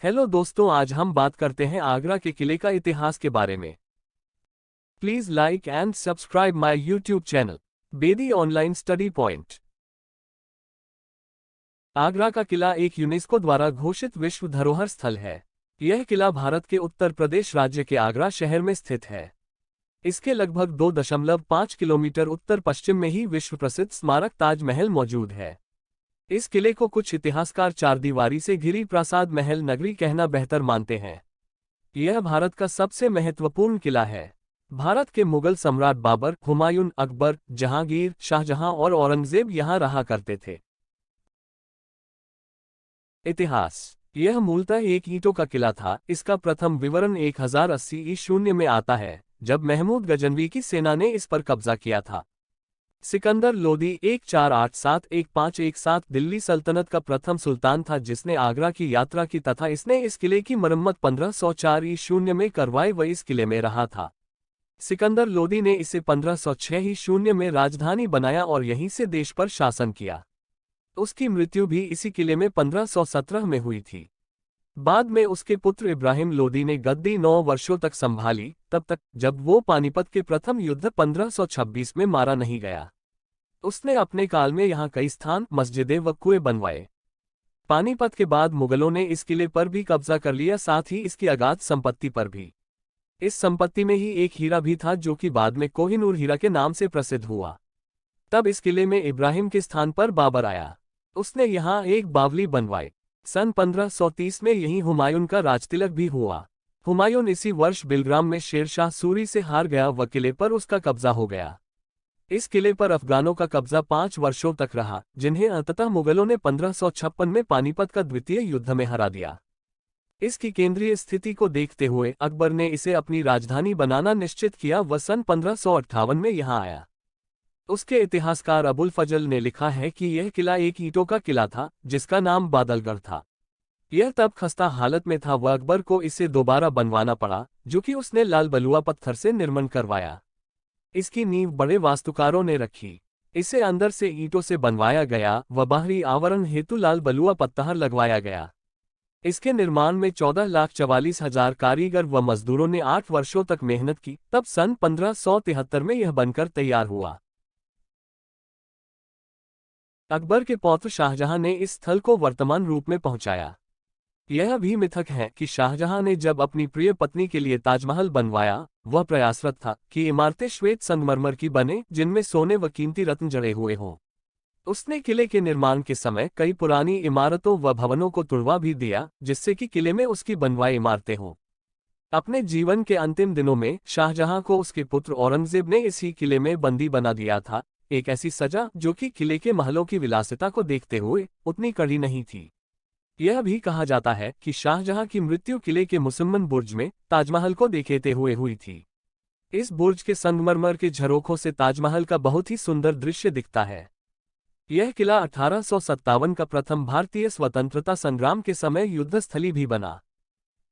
Hello दोस्तों, आज हम बात करते हैं आगरा के किले का इतिहास के बारे में। Please like and subscribe my YouTube channel Bedi online study point. Agra का किला एक यूनेस्को द्वारा घोषित विश्व धरोहर स्थल है। यह किला भारत के उत्तर प्रदेश राज्य के आगरा शहर में स्थित है। इसके लगभग 2.5 किलोमीटर उत्तर पश्चिम में ही विश्व प्रसिद्ध स्मारक ताजमहल मौजूद है। इस किले को कुछ इतिहासकार चारदीवारी से घिरी प्रासाद महल नगरी कहना बेहतर मानते हैं। यह भारत का सबसे महत्वपूर्ण किला है। भारत के मुगल सम्राट बाबर, हुमायूं, अकबर, जहांगीर, शाहजहां और औरंगजेब यहाँ रहा करते थे। इतिहास। यह मूलतः एक ईंटों का किला था। इसका प्रथम विवरण 1080 ईस्वी में आता है, जब महमूद गजनवी की सेना ने इस पर कब्जा किया था। सिकंदर लोदी 1487-1517 दिल्ली सल्तनत का प्रथम सुल्तान था, जिसने आगरा की यात्रा की तथा इसने इस किले की मरम्मत 1504 ईस्वी में करवाई व इस किले में रहा था। सिकंदर लोदी ने इसे 1506 ईस्वी में राजधानी बनाया और यहीं से देश पर शासन किया। उसकी मृत्यु भी इसी किले में 1517 में हुई थी। बाद में उसके पुत्र इब्राहिम लोदी ने गद्दी 9 वर्षों तक संभाली, तब तक जब वो पानीपत के प्रथम युद्ध 1526 में मारा नहीं गया। उसने अपने काल में यहाँ कई स्थान, मस्जिदें व कुएं बनवाए। पानीपत के बाद मुगलों ने इस किले पर भी कब्जा कर लिया, साथ ही इसकी अगाध संपत्ति पर भी। इस संपत्ति में ही एक हीरा भी था, जो कि बाद में कोहिनूर हीरा के नाम से प्रसिद्ध हुआ। तब इस किले में इब्राहिम के स्थान पर बाबर आया। उसने यहाँ एक बावली बनवाई। सन 1530 में यहीं हुमायूं का राजतिलक भी हुआ। हुमायूं इसी वर्ष बिलग्राम में शेरशाह सूरी से हार गया व किले पर उसका कब्जा हो गया। इस किले पर अफगानों का कब्जा 5 वर्षों तक रहा, जिन्हें अंततः मुगलों ने 1556 में पानीपत का द्वितीय युद्ध में हरा दिया। इसकी केंद्रीय स्थिति को देखते हुए अकबर ने इसे अपनी राजधानी बनाना निश्चित किया व सन 1558 में यहाँ आया। उसके इतिहासकार अबुल फजल ने लिखा है कि यह किला एक ईंटों का किला था, जिसका नाम बादलगढ़ था। यह तब खस्ता हालत में था व अकबर को इसे दोबारा बनवाना पड़ा, जो कि उसने लाल बलुआ पत्थर से निर्माण करवाया। इसकी नींव बड़े वास्तुकारों ने रखी। इसे अंदर से ईंटों से बनवाया गया व बाहरी आवरण हेतु लाल बलुआ पत्थर लगवाया गया। इसके निर्माण में 14,44,000 कारीगर व मजदूरों ने 8 वर्षों तक मेहनत की। तब सन 1573 में यह बनकर तैयार हुआ। अकबर के पौत्र शाहजहां ने इस स्थल को वर्तमान रूप में पहुंचाया। यह भी मिथक है कि शाहजहां ने जब अपनी प्रिय पत्नी के लिए ताजमहल बनवाया, वह प्रयासरत था कि इमारतें श्वेत संगमरमर की बने, जिनमें सोने व कीमती रत्न जड़े हुए हों। उसने किले के निर्माण के समय कई पुरानी इमारतों व भवनों को तुड़वा भी दिया, जिससे कि किले में उसकी बनवाई इमारतें हों। अपने जीवन के अंतिम दिनों में शाहजहां को उसके पुत्र औरंगजेब ने इसी किले में बंदी बना दिया था, एक ऐसी सजा जो कि किले के महलों की विलासिता को देखते हुए उतनी कड़ी नहीं थी। यह भी कहा जाता है कि शाहजहां की मृत्यु किले के मुसम्मन बुर्ज में ताजमहल को देखते हुए हुई थी। इस बुर्ज के संगमरमर के झरोखों से ताजमहल का बहुत ही सुंदर दृश्य दिखता है। यह किला 1857 का प्रथम भारतीय स्वतंत्रता संग्राम के समय युद्धस्थली भी बना,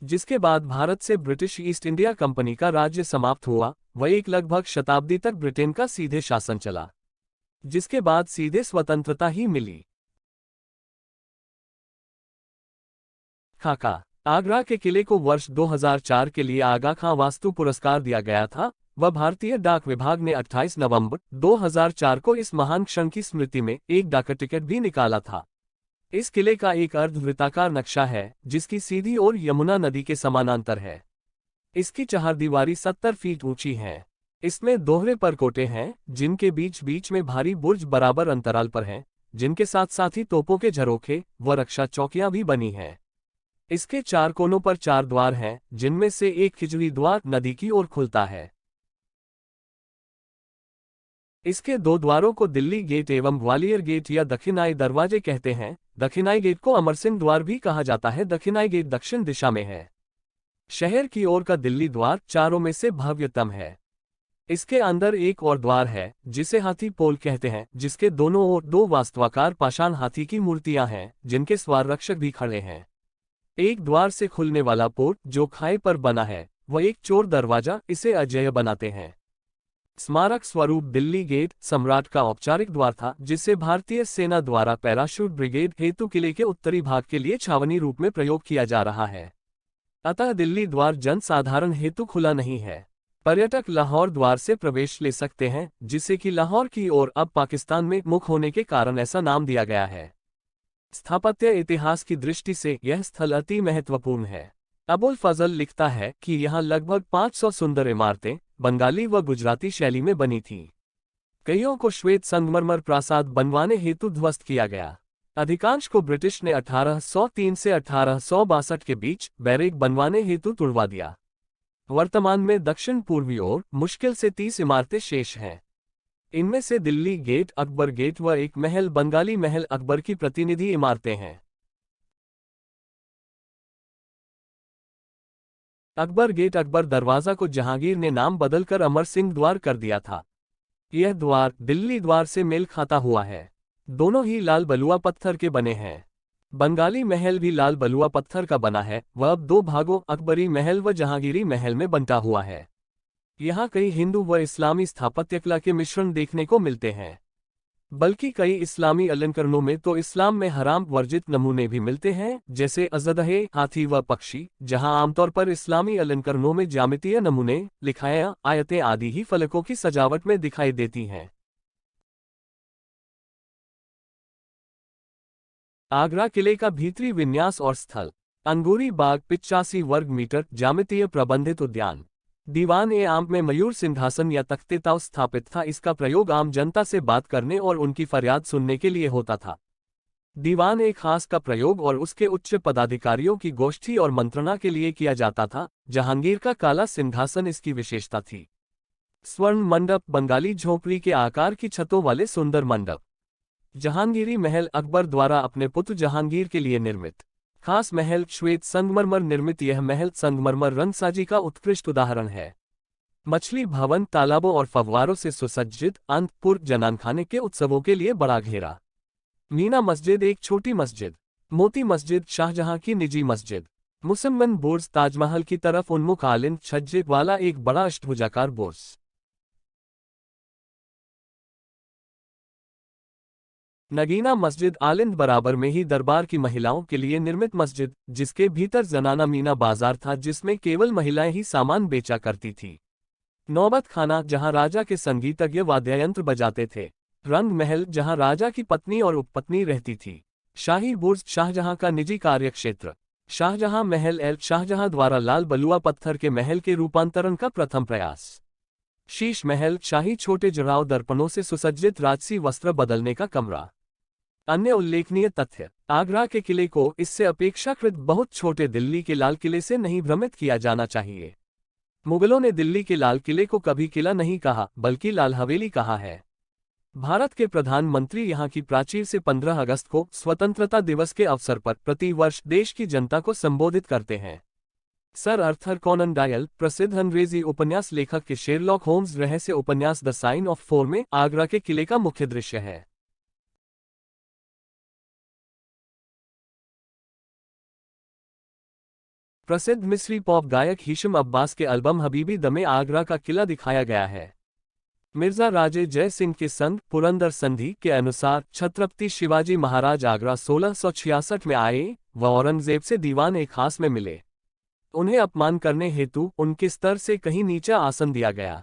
जिसके बाद भारत से ब्रिटिश ईस्ट इंडिया कंपनी का राज्य समाप्त हुआ व एक लगभग शताब्दी तक ब्रिटेन का सीधे शासन चला, जिसके बाद सीधे स्वतंत्रता ही मिली। खाका। आगरा के किले को वर्ष 2004 के लिए आगा खां वास्तु पुरस्कार दिया गया था व भारतीय डाक विभाग ने 28 नवंबर 2004 को इस महान क्षण की स्मृति में एक डाक टिकट भी निकाला था। इस किले का एक अर्धवृत्ताकार नक्शा है, जिसकी सीधी ओर यमुना नदी के समानांतर है। इसकी चहारदीवारी 70 फीट ऊंची है। इसमें दोहरे परकोटे हैं, जिनके बीच बीच में भारी बुर्ज बराबर अंतराल पर हैं, जिनके साथ साथ ही तोपों के झरोखे व रक्षा चौकियां भी बनी हैं। इसके 4 कोनों पर 4 द्वार हैं, जिनमें से एक खिजड़ी द्वार नदी की ओर खुलता है। इसके 2 द्वारों को दिल्ली गेट एवं ग्वालियर गेट या दक्षिणाई दरवाजे कहते हैं। दक्षिणाई गेट को अमरसिंह द्वार भी कहा जाता है। दक्षिणाई गेट दक्षिण दिशा में है। शहर की ओर का दिल्ली द्वार चारों में से भव्यतम है। इसके अंदर एक और द्वार है, जिसे हाथी पोल कहते हैं, जिसके दोनों ओर 2 वास्तवाकार पाषाण हाथी की मूर्तियां हैं, जिनके स्वार रक्षक भी खड़े हैं। एक द्वार से खुलने वाला पोर्ट जो खाई पर बना है, वह एक चोर दरवाजा इसे अजेय बनाते हैं। स्मारक स्वरूप दिल्ली गेट सम्राट का औपचारिक द्वार था, जिसे भारतीय सेना द्वारा पैराशूट ब्रिगेड हेतु किले के उत्तरी भाग के लिए छावनी रूप में प्रयोग किया जा रहा है। अतः दिल्ली द्वार जन साधारण हेतु खुला नहीं है। पर्यटक लाहौर द्वार से प्रवेश ले सकते हैं, जिसे कि लाहौर की ओर अब पाकिस्तान में मुख होने के कारण ऐसा नाम दिया गया है। स्थापत्य इतिहास की दृष्टि से यह स्थल अति महत्वपूर्ण है। अबुल फजल लिखता है कि यहाँ लगभग 500 सुंदर इमारतें बंगाली व गुजराती शैली में बनी थीं। कईयों को श्वेत संगमरमर प्रासाद बनवाने हेतु ध्वस्त किया गया। अधिकांश को ब्रिटिश ने 1803 से 1862 के बीच बैरेक बनवाने हेतु तुड़वा दिया। वर्तमान में दक्षिण पूर्वी ओर मुश्किल से 30 इमारतें शेष हैं। इनमें से दिल्ली गेट, अकबर गेट व एक महल बंगाली महल अकबर की प्रतिनिधि इमारतें हैं। अकबर गेट अकबर दरवाजा को जहांगीर ने नाम बदलकर अमर सिंह द्वार कर दिया था। यह द्वार दिल्ली द्वार से मेल खाता हुआ है। दोनों ही लाल बलुआ पत्थर के बने हैं। बंगाली महल भी लाल बलुआ पत्थर का बना है। वह अब दो भागों अकबरी महल व जहांगीरी महल में बंटा हुआ है। यहाँ कई हिंदू व इस्लामी स्थापत्यकला के मिश्रण देखने को मिलते हैं। बल्कि कई इस्लामी अलंकरणों में तो इस्लाम में हराम वर्जित नमूने भी मिलते हैं, जैसे अजदहे हाथी व पक्षी, जहां आमतौर पर इस्लामी अलंकरणों में ज्यामितीय नमूने, लिखायां, आयतें आदि ही फलकों की सजावट में दिखाई देती हैं। आगरा किले का भीतरी विन्यास और स्थल। अंगूरी बाग 85 वर्ग मीटर ज्यामितीय प्रबंधित उद्यान। दीवान ए आम में मयूर सिंहासन या तख्ते ताव स्थापित था। इसका प्रयोग आम जनता से बात करने और उनकी फरियाद सुनने के लिए होता था। दीवान ए खास का प्रयोग और उसके उच्च पदाधिकारियों की गोष्ठी और मंत्रणा के लिए किया जाता था। जहांगीर का काला सिंहासन इसकी विशेषता थी। स्वर्ण मंडप बंगाली झोपड़ी के आकार की छतों वाले सुंदर मंडप। जहांगीरी महल अकबर द्वारा अपने पुत्र जहांगीर के लिए निर्मित खास महल श्वेत संगमरमर निर्मित। यह महल संगमरमर रंगसाजी का उत्कृष्ट उदाहरण है। मछली भवन तालाबों और फव्वारों से सुसज्जित। अंतपुर जनानखाने के उत्सवों के लिए बड़ा घेरा। मीना मस्जिद एक छोटी मस्जिद। मोती मस्जिद शाहजहां की निजी मस्जिद। मुसम्मन बुर्ज ताजमहल की तरफ उन्मुख आलिंद छज्जे वाला एक बड़ा अष्टभुजाकार बुर्ज। नगीना मस्जिद आलिंद बराबर में ही दरबार की महिलाओं के लिए निर्मित मस्जिद, जिसके भीतर जनाना मीना बाजार था, जिसमें केवल महिलाएं ही सामान बेचा करती थी। नौबत खाना जहां राजा के संगीतज्ञ वाद्ययंत्र बजाते थे। रंग महल जहां राजा की पत्नी और उपपत्नी रहती थी। शाही बुर्ज शाहजहां का निजी कार्यक्षेत्र। शाहजहां महल एल शाहजहां द्वारा लाल बलुआ पत्थर के महल के रूपांतरण का प्रथम प्रयास। शीश महल शाही छोटे जड़ाव दर्पणों से सुसज्जित राजसी वस्त्र बदलने का कमरा। अन्य उल्लेखनीय तथ्य। आगरा के किले को इससे अपेक्षाकृत बहुत छोटे दिल्ली के लाल किले से नहीं भ्रमित किया जाना चाहिए। मुगलों ने दिल्ली के लाल किले को कभी किला नहीं कहा, बल्कि लाल हवेली कहा है। भारत के प्रधानमंत्री यहाँ की प्राचीर से 15 अगस्त को स्वतंत्रता दिवस के अवसर पर प्रतिवर्ष देश की जनता को संबोधित करते हैं। सर अर्थर कॉनन डायल प्रसिद्ध अंग्रेजी उपन्यास लेखक के शेरलॉक होम्स रहस्य उपन्यास द साइन ऑफ फोर में आगरा के किले का मुख्य दृश्य है। प्रसिद्ध मिस्री पॉप गायक हिशम अब्बास के एल्बम हबीबी द में आगरा का किला दिखाया गया है। मिर्जा राजे जय सिंह के संग पुरंदर संधि के अनुसार छत्रपति शिवाजी महाराज आगरा 1666 में आए व औरंगजेब से दीवान ए खास में मिले। उन्हें अपमान करने हेतु उनके स्तर से कहीं नीचा आसन दिया गया।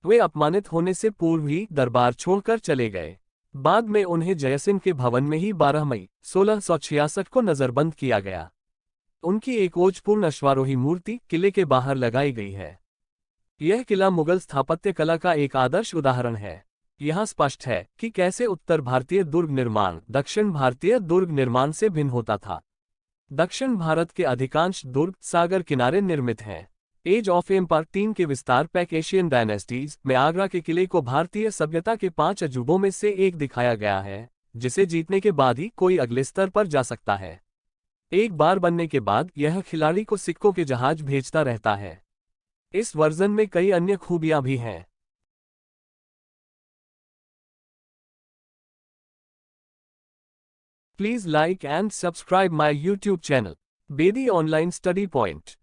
वे अपमानित होने से पूर्व ही दरबार छोड़कर चले गए। बाद में उन्हें जयसिंह के भवन में ही 12 मई 1666 को नजरबंद किया गया। उनकी एक ओजपूर्ण अश्वारोही मूर्ति किले के बाहर लगाई गई है। यह किला मुगल स्थापत्य कला का एक आदर्श उदाहरण है। यहाँ स्पष्ट है कि कैसे उत्तर भारतीय दुर्ग निर्माण दक्षिण भारतीय दुर्ग निर्माण से भिन्न होता था। दक्षिण भारत के अधिकांश दुर्ग सागर किनारे निर्मित हैं। एज ऑफ एम्पायर 3 के विस्तार पैक एशियन डायनेस्टीज में आगरा के किले को भारतीय सभ्यता के 5 अजूबों में से एक दिखाया गया है, जिसे जीतने के बाद ही कोई अगले स्तर पर जा सकता है। एक बार बनने के बाद यह खिलाड़ी को सिक्कों के जहाज भेजता रहता है। इस वर्जन में कई अन्य खूबियां भी हैं। Please like and subscribe my YouTube channel Bedi online study point.